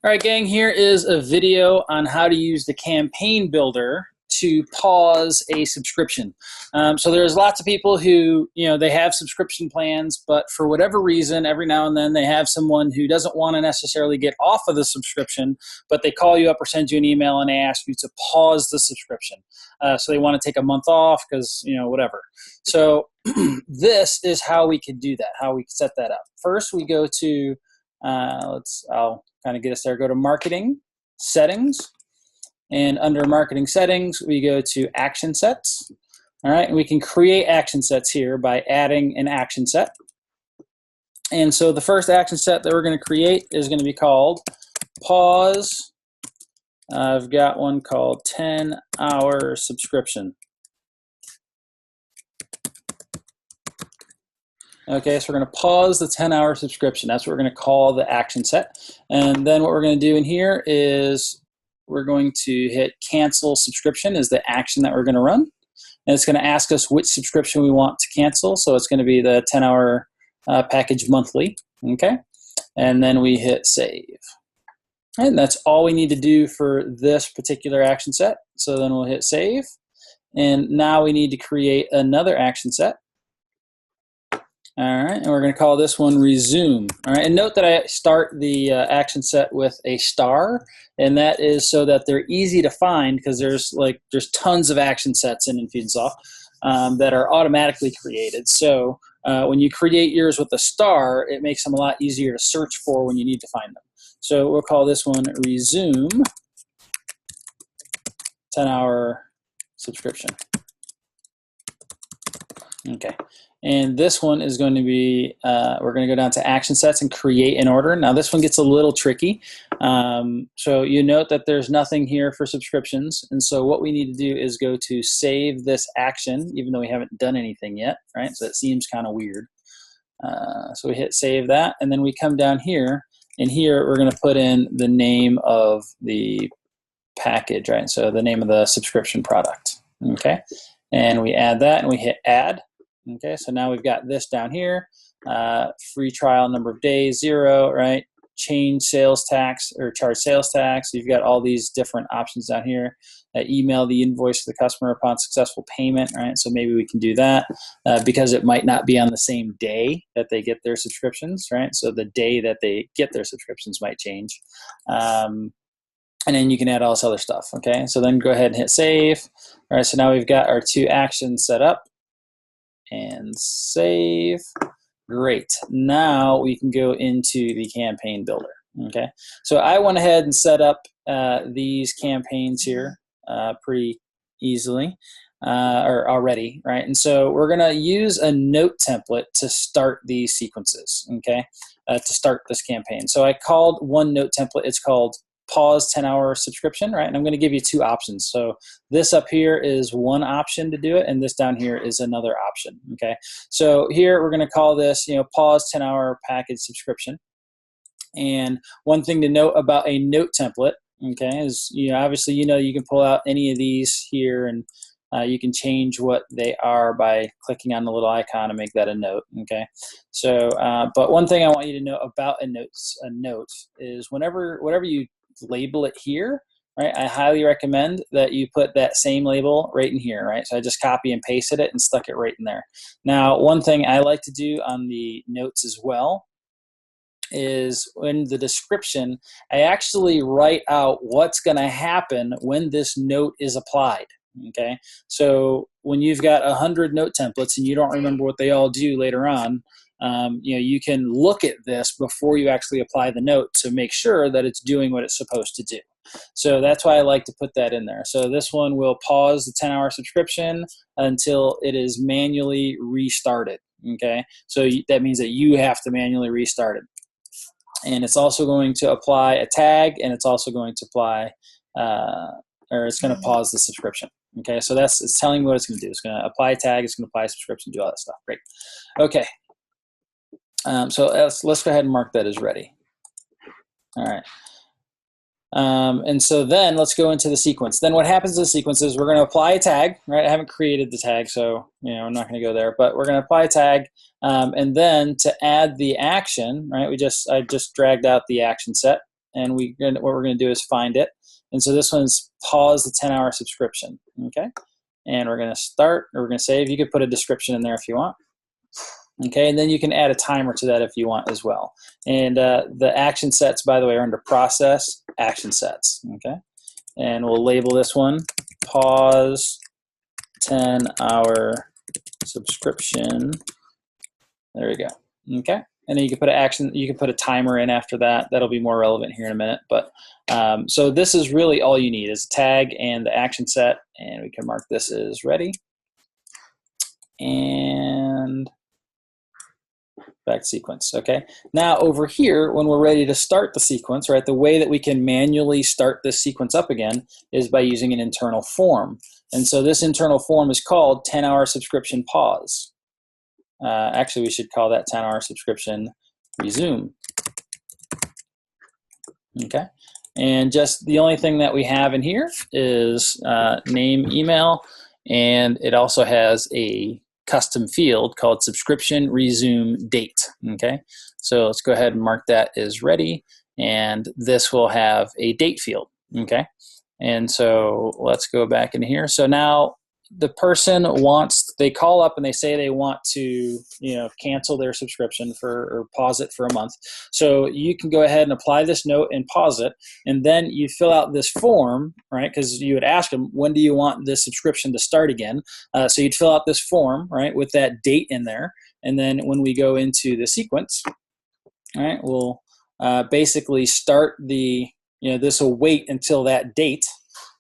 All right, gang, here is a video on how to use the campaign builder to pause a subscription. So there's lots of people who, they have subscription plans, but for whatever reason, every now and then they have someone who doesn't want to necessarily get off of the subscription, but they call you up or send you an email and they ask you to pause the subscription. So they want to take a month off because, whatever. So this is how we could do that, how we could set that up. First, we go to, I'll kind of get us there. Go to Marketing, Settings, and under Marketing Settings, we go to Action Sets. All right, and we can create action sets here by adding an action set. And so the first action set that we're going to create is going to be called Pause. I've got one called 10-hour subscription. Okay, so we're going to pause the 10-hour subscription. That's what we're going to call the action set. And then what we're going to do in here is we're going to hit cancel subscription is the action that we're going to run. And it's going to ask us which subscription we want to cancel. So it's going to be the 10-hour package monthly. Okay, and then we hit save. And that's all we need to do for this particular action set. So then we'll hit save. And now we need to create another action set. All right, and we're going to call this one Resume. All right, and note that I start the action set with a star, and that is so that they're easy to find because there's tons of action sets in Infusionsoft that are automatically created. So when you create yours with a star, it makes them a lot easier to search for when you need to find them. So we'll call this one Resume 10-hour subscription. Okay. And this one is going to be, we're going to go down to action sets and create an order. Now this one gets a little tricky. So you note that there's nothing here for subscriptions. And so what we need to do is go to save this action, even though we haven't done anything yet, right? So that seems kind of weird. So we hit save that, and then we come down here, and here we're going to put in the name of the package, right? So the name of the subscription product, okay? And we add that, and we hit add. Okay, so now we've got this down here, free trial number of days, 0, right? Change sales tax or charge sales tax. You've got all these different options down here. Email the invoice to the customer upon successful payment, right? So maybe we can do that because it might not be on the same day that they get their subscriptions, right? So the day that they get their subscriptions might change. And then you can add all this other stuff, okay? So then go ahead and hit save. All right, so now we've got our 2 actions set up. And save. Great. Now we can go into the campaign builder. Okay. So I went ahead and set up these campaigns here pretty easily or already, right? And so we're going to use a note template to start these sequences. Okay. To start this campaign. So I called one note template. It's called Pause 10-hour subscription, right? And I'm going to give you 2 options. So this up here is one option to do it, and this down here is another option, okay? So here we're going to call this, Pause 10-hour package subscription. And one thing to note about a note template, okay, is, obviously, you can pull out any of these here and you can change what they are by clicking on the little icon and make that a note, okay? So, but one thing I want you to know about a note is whatever you label it here, right? I highly recommend that you put that same label right in here, right? So I just copy and pasted it and stuck it right in there. Now, one thing I like to do on the notes as well is in the description, I actually write out what's going to happen when this note is applied. Okay, so when you've got 100 note templates and you don't remember what they all do later on, you can look at this before you actually apply the note to make sure that it's doing what it's supposed to do. So that's why I like to put that in there. So this one will pause the 10-hour subscription until it is manually restarted. Okay, so that means that you have to manually restart it. And it's also going to apply a tag, and it's also going to apply, or it's going to pause the subscription. Okay, so it's telling me what it's going to do. It's going to apply a tag, it's going to apply a subscription, do all that stuff. Great. Okay. So let's go ahead and mark that as ready. All right. And so then let's go into the sequence. Then what happens in the sequence is we're going to apply a tag, right? I haven't created the tag, so I'm not going to go there, but we're going to apply a tag. And then to add the action, right? I just dragged out the action set. and what we're going to do is find it. And so this one's pause the 10-hour subscription. Okay, and we're going to start, or we're going to save. You could put a description in there if you want. Okay, and then you can add a timer to that if you want as well. And the action sets, by the way, are under process action sets. Okay, and we'll label this one pause 10-hour subscription. There we go. Okay, and then you can put an action. You can put a timer in after that. That'll be more relevant here in a minute. But so this is really all you need is a tag and the action set, and we can mark this as ready. And back sequence. Okay. Now over here, when we're ready to start the sequence, right, the way that we can manually start this sequence up again is by using an internal form. And so this internal form is called 10-hour subscription pause. Actually, we should call that 10-hour subscription resume. Okay. And just the only thing that we have in here is name, email, and it also has a custom field called subscription resume date. Okay, so let's go ahead and mark that as ready, and this will have a date field. Okay, and so let's go back in here. So now the person they call up and they say they want to, cancel their subscription or pause it for a month. So you can go ahead and apply this note and pause it, and then you fill out this form, right? Because you would ask them, when do you want this subscription to start again? So you'd fill out this form, right, with that date in there, and then when we go into the sequence, all right, we'll basically start this will wait until that date.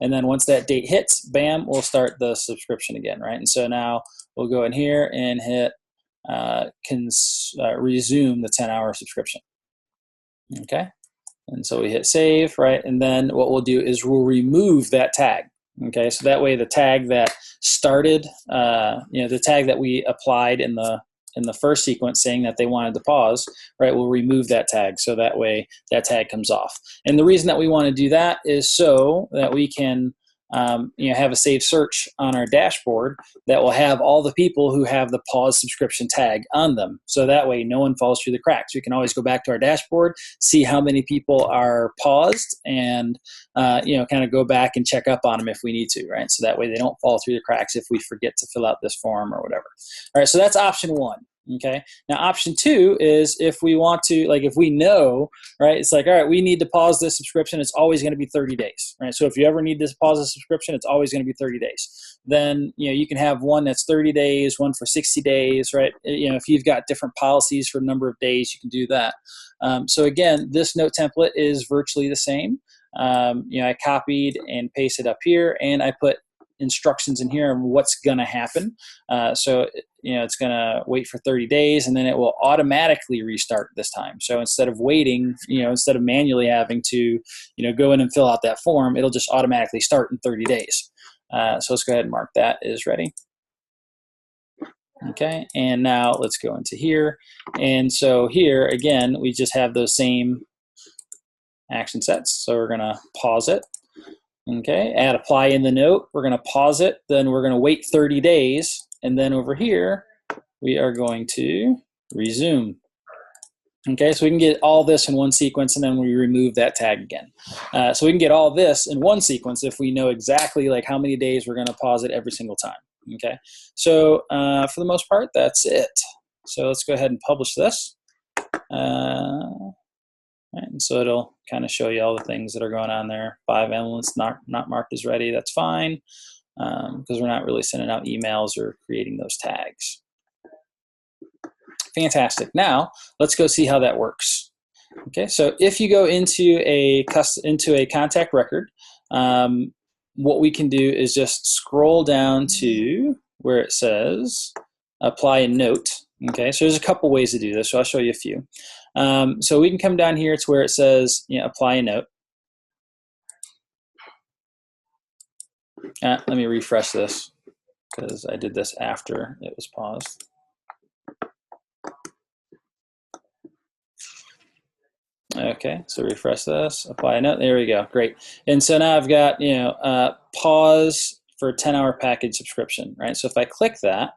And then once that date hits, bam, we'll start the subscription again, right? And so now we'll go in here and hit resume the 10-hour subscription. Okay, and so we hit save, right? And then what we'll do is we'll remove that tag. Okay, so that way the tag that started, the tag that we applied in the first sequence saying that they wanted to pause, right, we'll remove that tag, so that way that tag comes off. And the reason that we want to do that is so that we can have a saved search on our dashboard that will have all the people who have the pause subscription tag on them. So that way no one falls through the cracks. We can always go back to our dashboard, see how many people are paused, and kind of go back and check up on them if we need to, right? So that way they don't fall through the cracks if we forget to fill out this form or whatever. All right, so that's option one. Okay, now option two is if we want to, if we know, right, it's like, all right, we need to pause this subscription, it's always going to be 30 days, right? So if you ever need to pause a subscription, it's always going to be 30 days. Then, you can have one that's 30 days, one for 60 days, right? If you've got different policies for a number of days, you can do that. So again, this note template is virtually the same. I copied and pasted up here, and I put instructions in here on what's going to happen. So it's going to wait for 30 days, and then it will automatically restart this time. So instead of waiting, instead of manually having to, go in and fill out that form, it'll just automatically start in 30 days. So let's go ahead and mark that as ready. Okay, and now let's go into here. And so here, again, we just have those same action sets. So we're going to pause it. Okay, add apply in the note. We're going to pause it. Then we're going to wait 30 days. And then over here, we are going to resume. Okay, so we can get all this in one sequence, and then we remove that tag again. So we can get all this in one sequence if we know exactly how many days we're going to pause it every single time. Okay, so for the most part, that's it. So let's go ahead and publish this. And so it'll kind of show you all the things that are going on there. 5 elements not marked as ready, that's fine, because we're not really sending out emails or creating those tags. Fantastic. Now let's go see how that works. Okay, so if you go into a contact record, what we can do is just scroll down to where it says apply a note. Okay, so there's a couple ways to do this, so I'll show you a few. So we can come down here to where it says apply a note. Let me refresh this because I did this after it was paused. Okay, so refresh this, apply a note, there we go, great. And so now I've got, pause for 10-hour package subscription, right? So if I click that,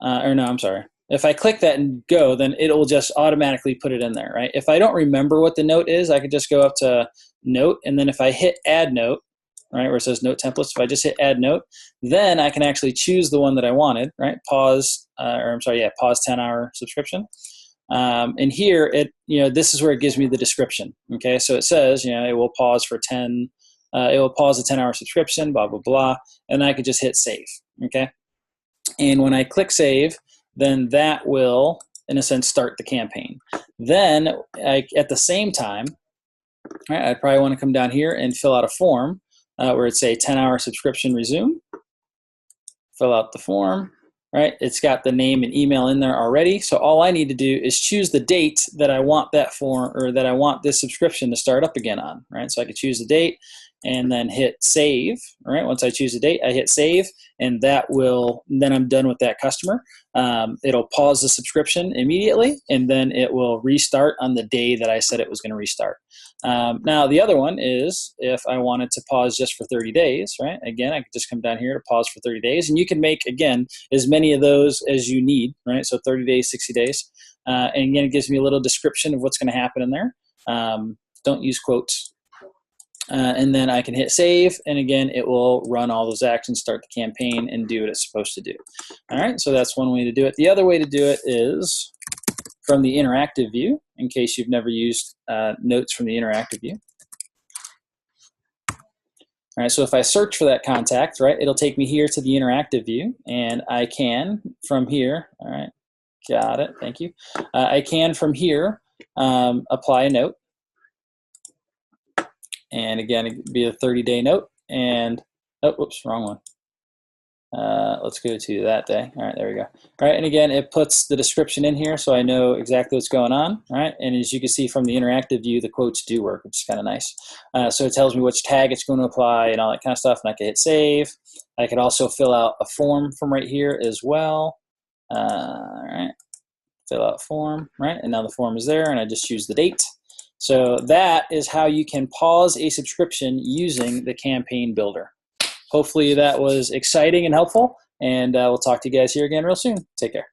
or no, I'm sorry, if I click that and go, then it'll just automatically put it in there, right? If I don't remember what the note is, I could just go up to note, and then if I hit add note, right, where it says note templates, if I just hit add note, then I can actually choose the one that I wanted, right? Pause, pause 10-hour subscription. And here, this is where it gives me the description. Okay, so it says, it will pause for it will pause a 10-hour subscription, blah, blah, blah, and I could just hit save. Okay, and when I click save, then that will, in a sense, start the campaign. Then, at the same time, right, I'd probably want to come down here and fill out a form where it's a 10-hour subscription resume. Fill out the form. Right, it's got the name and email in there already. So all I need to do is choose the date that I want that form, or that I want this subscription to start up again on. Right, so I could choose the date and then hit save. All right, once I choose the date, I hit save, and then I'm done with that customer. It'll pause the subscription immediately, and then it will restart on the day that I said it was going to restart. Now the other one is if I wanted to pause just for 30 days, right? Again, I could just come down here to pause for 30 days, and you can make, again, as many of those as you need, right? So 30 days, 60 days. And again, it gives me a little description of what's going to happen in there. Don't use quotes. And then I can hit save, and again, it will run all those actions, start the campaign, and do what it's supposed to do. All right, so that's one way to do it. The other way to do it is from the interactive view, in case you've never used notes from the interactive view. All right, so if I search for that contact, right, it'll take me here to the interactive view, and I can, from here, all right, got it, thank you. I can, from here, apply a note. And again, it could be a 30-day note, and, oh, whoops, wrong one. Let's go to that day. All right, there we go. All right, and again, it puts the description in here so I know exactly what's going on. All right, and as you can see from the interactive view, the quotes do work, which is kind of nice. So it tells me which tag it's going to apply and all that kind of stuff, and I can hit save. I could also fill out a form from right here as well. All right, fill out form, right, and now the form is there, and I just choose the date. So that is how you can pause a subscription using the Campaign Builder. Hopefully that was exciting and helpful, and we'll talk to you guys here again real soon. Take care.